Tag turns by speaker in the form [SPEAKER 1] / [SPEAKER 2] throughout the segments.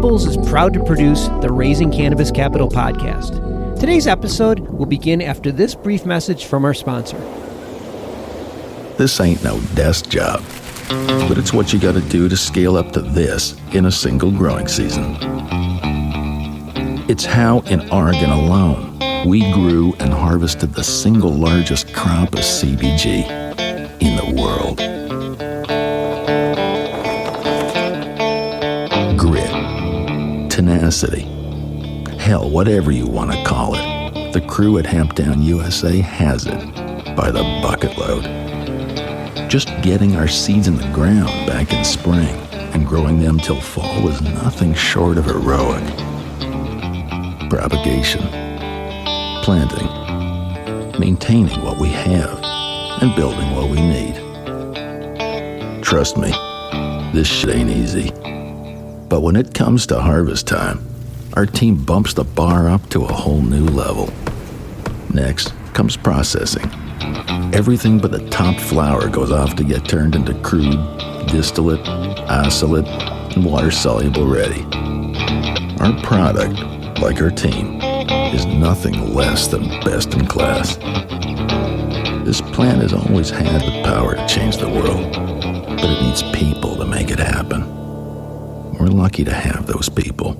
[SPEAKER 1] MJBulls is proud to produce the Raising Cannabis Capital podcast. Today's episode will begin after this brief message from our sponsor.
[SPEAKER 2] This ain't no desk job, but it's what you got to do to scale up to this in a single growing season. It's how, in Oregon alone, we grew and harvested the single largest crop of CBG in the world. Grit, tenacity, hell, whatever you want to call it. The crew at Hamptown USA has it by the bucket load. Just getting our seeds in the ground back in spring and growing them till fall was nothing short of heroic. Propagation, planting, maintaining what we have, and building what we need. Trust me, this shit ain't easy. But when it comes to harvest time, our team bumps the bar up to a whole new level. Next comes processing. Everything but the top flower goes off to get turned into crude, distillate, isolate, and water-soluble ready. Our product, like our team, is nothing less than best in class. This plant has always had the power to change the world, but it needs people to make it happen. We're lucky to have those people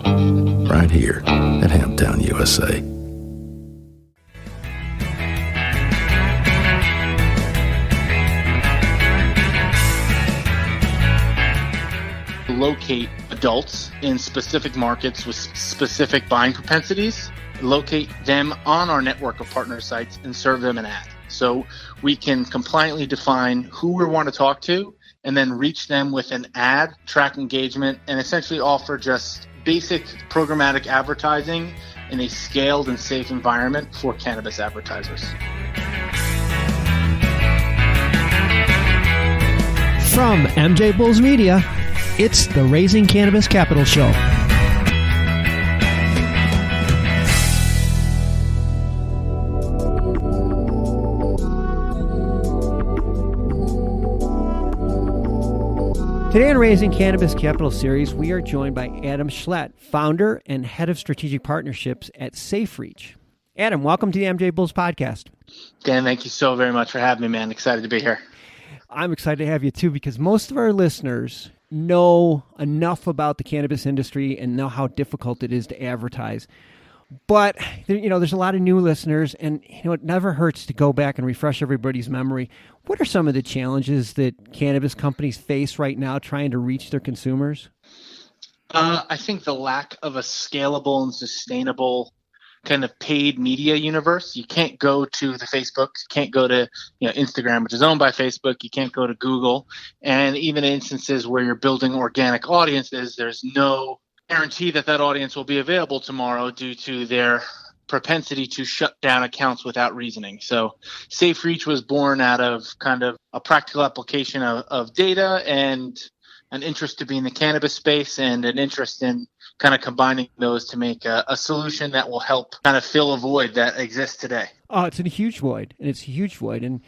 [SPEAKER 2] right here at Hamptown USA.
[SPEAKER 3] Locate adults in specific markets with specific buying propensities, locate them on our network of partner sites, and serve them an ad. So we can compliantly define who we want to talk to and then reach them with an ad, track engagement, and essentially offer just basic programmatic advertising in a scaled and safe environment for cannabis advertisers.
[SPEAKER 1] From MJBulls Media, it's the Raising Cannabis Capital Show. Today on Raising Cannabis Capital Series, we are joined by Adam Schlett, founder and head of strategic partnerships at SafeReach. Adam, welcome to the MJBulls podcast.
[SPEAKER 3] Dan, thank you so very much for having me, man. Excited to be here.
[SPEAKER 1] I'm excited to have you too, because most of our listeners know enough about the cannabis industry and know how difficult it is to advertise. But, there's a lot of new listeners, and, it never hurts to go back and refresh everybody's memory. What are some of the challenges that cannabis companies face right now trying to reach their consumers?
[SPEAKER 3] I think the lack of a scalable and sustainable kind of paid media universe. You can't go to the Facebook, you can't go to Instagram, which is owned by Facebook, you can't go to Google. And even in instances where you're building organic audiences, there's no guarantee that audience will be available tomorrow due to their propensity to shut down accounts without reasoning. So SafeReach was born out of kind of a practical application of data and an interest to be in the cannabis space and an interest in kind of combining those to make a solution that will help kind of fill a void that exists today.
[SPEAKER 1] Oh, it's a huge void, and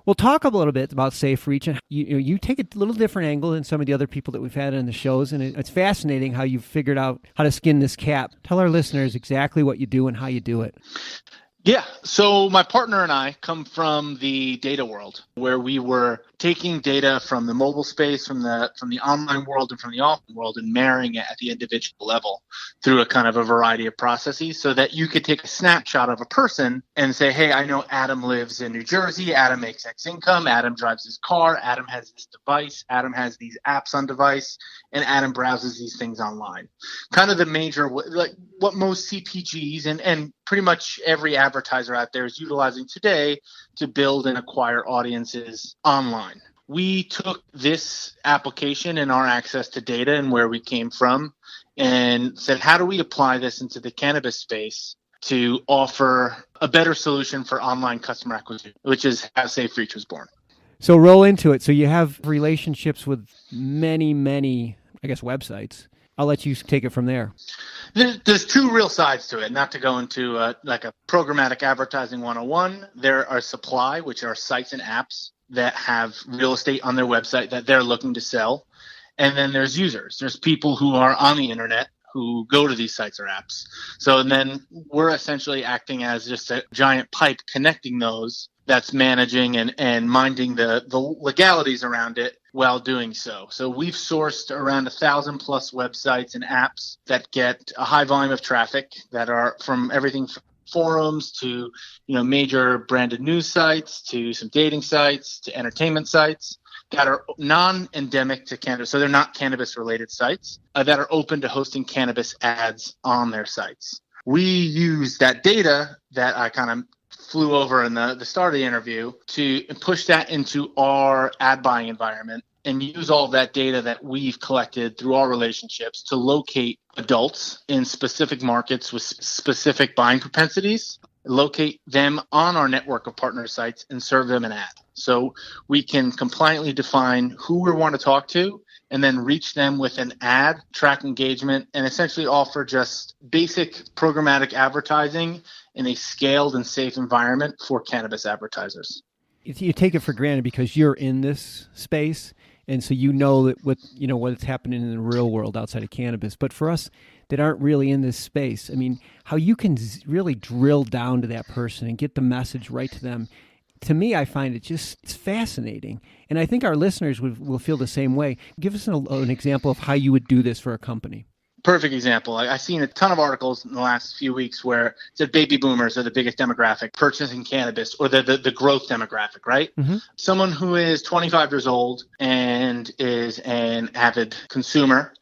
[SPEAKER 1] we'll talk a little bit about SafeReach, and you take a little different angle than some of the other people that we've had on the shows, and it's fascinating how you've figured out how to skin this cat. Tell our listeners exactly what you do and how you do it.
[SPEAKER 3] Yeah, so my partner and I come from the data world, where we were taking data from the mobile space, from the online world and from the offline world, and marrying it at the individual level through a kind of a variety of processes, so that you could take a snapshot of a person and say, hey, I know Adam lives in New Jersey, Adam makes X income, Adam drives his car, Adam has this device, Adam has these apps on device, and Adam browses these things online. Kind of the major, like what most CPGs and pretty much every advertiser out there is utilizing today to build and acquire audiences online. We took this application and our access to data and where we came from and said, how do we apply this into the cannabis space to offer a better solution for online customer acquisition, which is how SafeReach was born.
[SPEAKER 1] So roll into it. So you have relationships with many, I guess, websites. I'll let you take it from there.
[SPEAKER 3] There's two real sides to it. Not to go into like a programmatic advertising 101. There are supply, which are sites and apps that have real estate on their website that they're looking to sell. And then there's users. There's people who are on the internet who go to these sites or apps. So and then we're essentially acting as just a giant pipe connecting those that's managing and minding the legalities around it while doing so. So we've sourced around 1,000 plus websites and apps that get a high volume of traffic that are from everything from forums to major branded news sites to some dating sites to entertainment sites that are non-endemic to cannabis. So they're not cannabis-related sites that are open to hosting cannabis ads on their sites. We use that data that I kind of flew over in the start of the interview to push that into our ad buying environment and use all of that data that we've collected through our relationships to locate adults in specific markets with specific buying propensities, locate them on our network of partner sites, and serve them an ad. So we can compliantly define who we want to talk to and then reach them with an ad, track engagement, and essentially offer just basic programmatic advertising in a scaled and safe environment for cannabis advertisers.
[SPEAKER 1] You take it for granted because you're in this space, and so that what's happening in the real world outside of cannabis. But for us that aren't really in this space, I mean, how you can really drill down to that person and get the message right to them. To me, I find it's fascinating, and I think our listeners will feel the same way. Give us an example of how you would do this for a company.
[SPEAKER 3] Perfect example. I've seen a ton of articles in the last few weeks where it said baby boomers are the biggest demographic purchasing cannabis, or the growth demographic, right? Mm-hmm. Someone who is 25 years old and is an avid consumer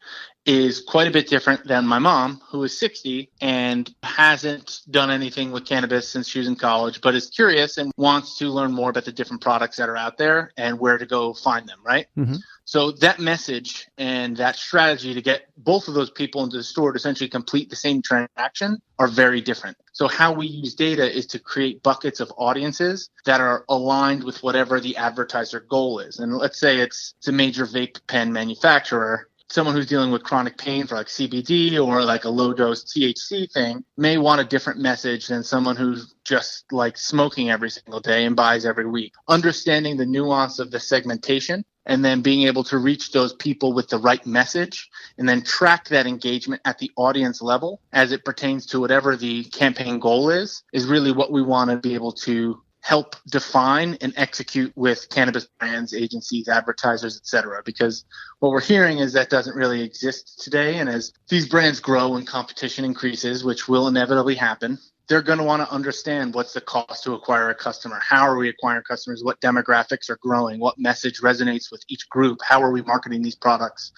[SPEAKER 3] is quite a bit different than my mom, who is 60 and hasn't done anything with cannabis since she was in college, but is curious and wants to learn more about the different products that are out there and where to go find them, right? Mm-hmm. So that message and that strategy to get both of those people into the store to essentially complete the same transaction are very different. So how we use data is to create buckets of audiences that are aligned with whatever the advertiser goal is. And let's say it's a major vape pen manufacturer. Someone who's dealing with chronic pain for like CBD or like a low dose THC thing may want a different message than someone who's just like smoking every single day and buys every week. Understanding the nuance of the segmentation and then being able to reach those people with the right message and then track that engagement at the audience level as it pertains to whatever the campaign goal is really what we want to be able to help define and execute with cannabis brands, agencies, advertisers, et cetera. Because what we're hearing is that doesn't really exist today. And as these brands grow and competition increases, which will inevitably happen, they're going to want to understand what's the cost to acquire a customer. How are we acquiring customers? What demographics are growing? What message resonates with each group? How are we marketing these products?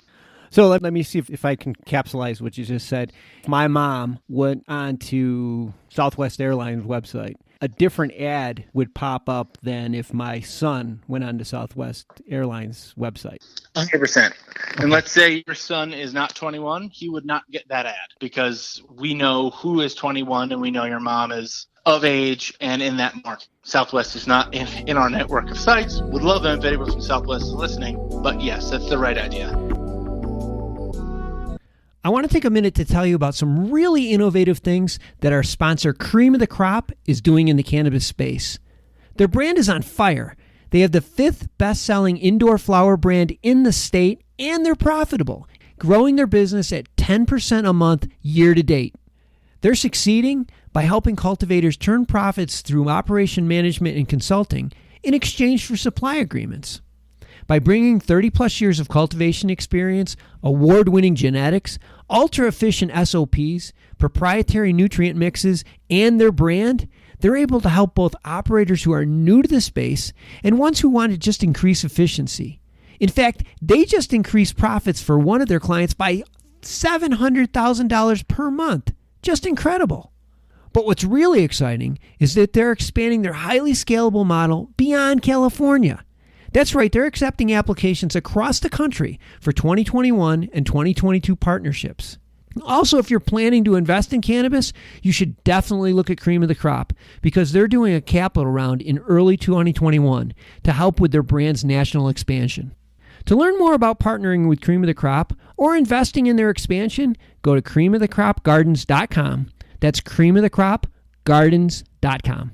[SPEAKER 1] So let me see if I can capsulize what you just said. If my mom went onto Southwest Airlines website, a different ad would pop up than if my son went onto Southwest Airlines website.
[SPEAKER 3] 100%. And let's say your son is not 21, he would not get that ad because we know who is 21 and we know your mom is of age and in that market. Southwest is not in our network of sites. Would love them if anyone from Southwest is listening, but yes, that's the right idea.
[SPEAKER 1] I want to take a minute to tell you about some really innovative things that our sponsor, Cream of the Crop, is doing in the cannabis space. Their brand is on fire. They have the 5th best-selling indoor flower brand in the state, and they're profitable, growing their business at 10% a month year to date. They're succeeding by helping cultivators turn profits through operation management and consulting in exchange for supply agreements. By bringing 30-plus years of cultivation experience, award-winning genetics, ultra-efficient SOPs, proprietary nutrient mixes, and their brand, they're able to help both operators who are new to the space and ones who want to just increase efficiency. In fact, they just increased profits for one of their clients by $700,000 per month. Just incredible. But what's really exciting is that they're expanding their highly scalable model beyond California. That's right, they're accepting applications across the country for 2021 and 2022 partnerships. Also, if you're planning to invest in cannabis, you should definitely look at Cream of the Crop because they're doing a capital round in early 2021 to help with their brand's national expansion. To learn more about partnering with Cream of the Crop or investing in their expansion, go to creamofthecropgardens.com. That's creamofthecropgardens.com.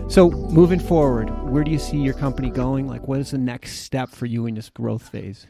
[SPEAKER 1] So moving forward, where do you see your company going? Like, what is the next step for you in this growth phase?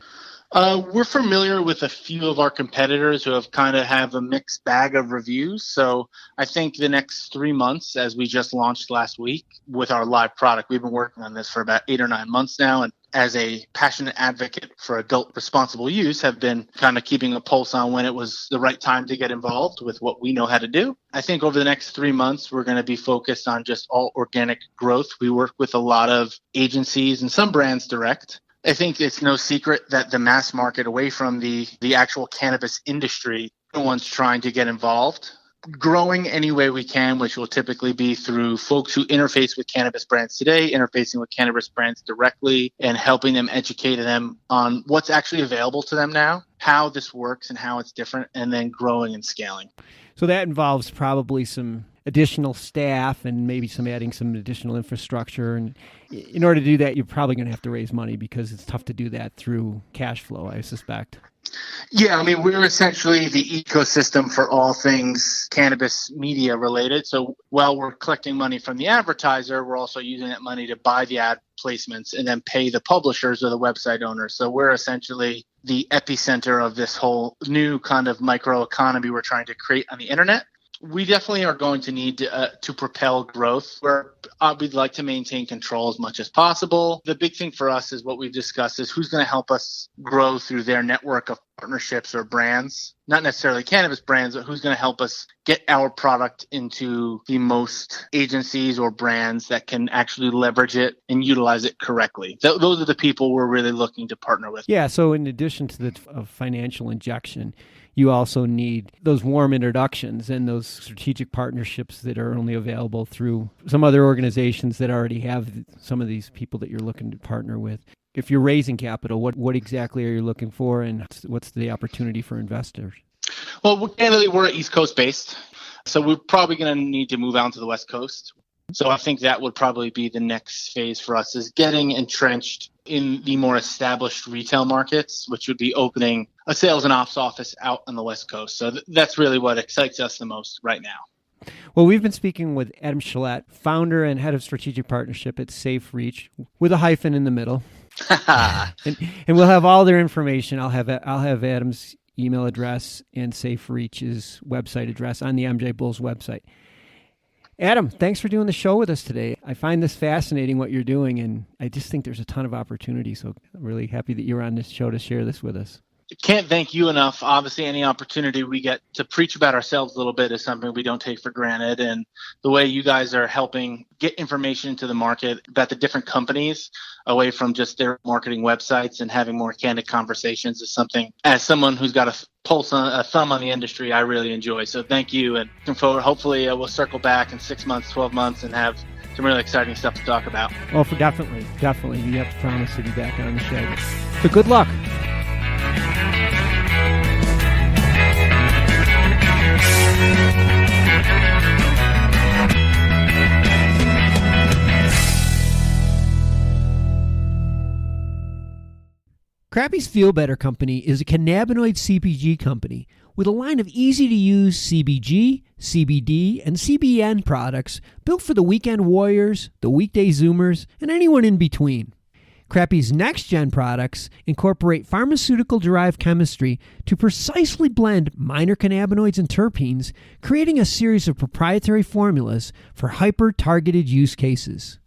[SPEAKER 3] We're familiar with a few of our competitors who have have a mixed bag of reviews. So I think the next 3 months, as we just launched last week with our live product, we've been working on this for about 8 or 9 months now. And as a passionate advocate for adult responsible use, have been keeping a pulse on when it was the right time to get involved with what we know how to do. I think over the next 3 months, we're going to be focused on just all organic growth. We work with a lot of agencies and some brands direct. I think it's no secret that the mass market, away from the actual cannabis industry, no one's trying to get involved. Growing any way we can, which will typically be through folks who interface with cannabis brands today, interfacing with cannabis brands directly and helping them, educate them on what's actually available to them now, how this works and how it's different, and then growing and scaling.
[SPEAKER 1] So that involves probably some additional staff and maybe adding some additional infrastructure. And in order to do that, you're probably going to have to raise money because it's tough to do that through cash flow, I suspect.
[SPEAKER 3] Yeah, we're essentially the ecosystem for all things cannabis media related. So while we're collecting money from the advertiser, we're also using that money to buy the ad placements and then pay the publishers or the website owners. So we're essentially the epicenter of this whole new microeconomy we're trying to create on the internet. We definitely are going to need to propel growth. We'd like to maintain control as much as possible. The big thing for us is what we've discussed is who's going to help us grow through their network of partnerships or brands, not necessarily cannabis brands, but who's going to help us get our product into the most agencies or brands that can actually leverage it and utilize it correctly. Those are the people we're really looking to partner with.
[SPEAKER 1] Yeah, so in addition to the financial injection, you also need those warm introductions and those strategic partnerships that are only available through some other organizations that already have some of these people that you're looking to partner with. If you're raising capital, what exactly are you looking for, and what's the opportunity for investors?
[SPEAKER 3] Well, candidly, we're East Coast based, so we're probably going to need to move out to the West Coast. So I think that would probably be the next phase for us, is getting entrenched in the more established retail markets, which would be opening a sales and ops office out on the West Coast. So that's really what excites us the most right now.
[SPEAKER 1] Well, we've been speaking with Adam Schlett, founder and head of strategic partnership at Safe Reach, with a hyphen in the middle. and we'll have all their information. I'll have Adam's email address and Safe Reach's website address on the MJBulls website. Adam, thanks for doing the show with us today. I find this fascinating, what you're doing, and I just think there's a ton of opportunity. So I'm really happy that you're on this show to share this with us.
[SPEAKER 3] Can't thank you enough. Obviously, any opportunity we get to preach about ourselves a little bit is something we don't take for granted. And the way you guys are helping get information into the market about the different companies away from just their marketing websites and having more candid conversations is something, as someone who's got a thumb on the industry, I really enjoy. So thank you. And looking forward, hopefully we'll circle back in 6 months, 12 months and have some really exciting stuff to talk about.
[SPEAKER 1] Well, definitely. You have to promise to be back on the show. So good luck. Crappie's Feel Better Company is a cannabinoid CPG company with a line of easy-to-use CBG, CBD, and CBN products built for the weekend warriors, the weekday Zoomers, and anyone in between. Crappie's next-gen products incorporate pharmaceutical-derived chemistry to precisely blend minor cannabinoids and terpenes, creating a series of proprietary formulas for hyper-targeted use cases.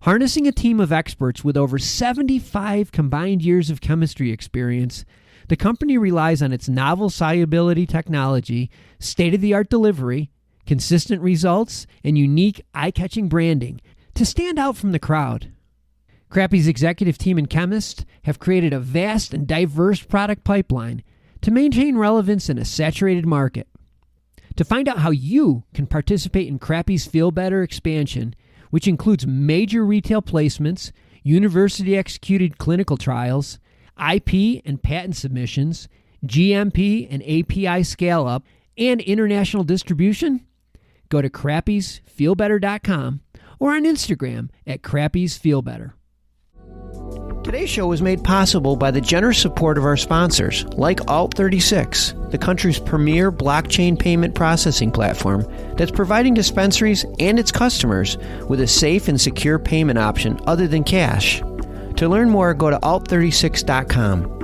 [SPEAKER 1] Harnessing a team of experts with over 75 combined years of chemistry experience, the company relies on its novel solubility technology, state-of-the-art delivery, consistent results, and unique eye-catching branding to stand out from the crowd. Crappie's executive team and chemists have created a vast and diverse product pipeline to maintain relevance in a saturated market. To find out how you can participate in Crappie's Feel Better expansion, which includes major retail placements, university-executed clinical trials, IP and patent submissions, GMP and API scale-up, and international distribution, go to crappiesfeelbetter.com or on Instagram at crappiesfeelbetter. Today's show was made possible by the generous support of our sponsors, like Alt36, the country's premier blockchain payment processing platform that's providing dispensaries and its customers with a safe and secure payment option other than cash. To learn more, go to alt36.com.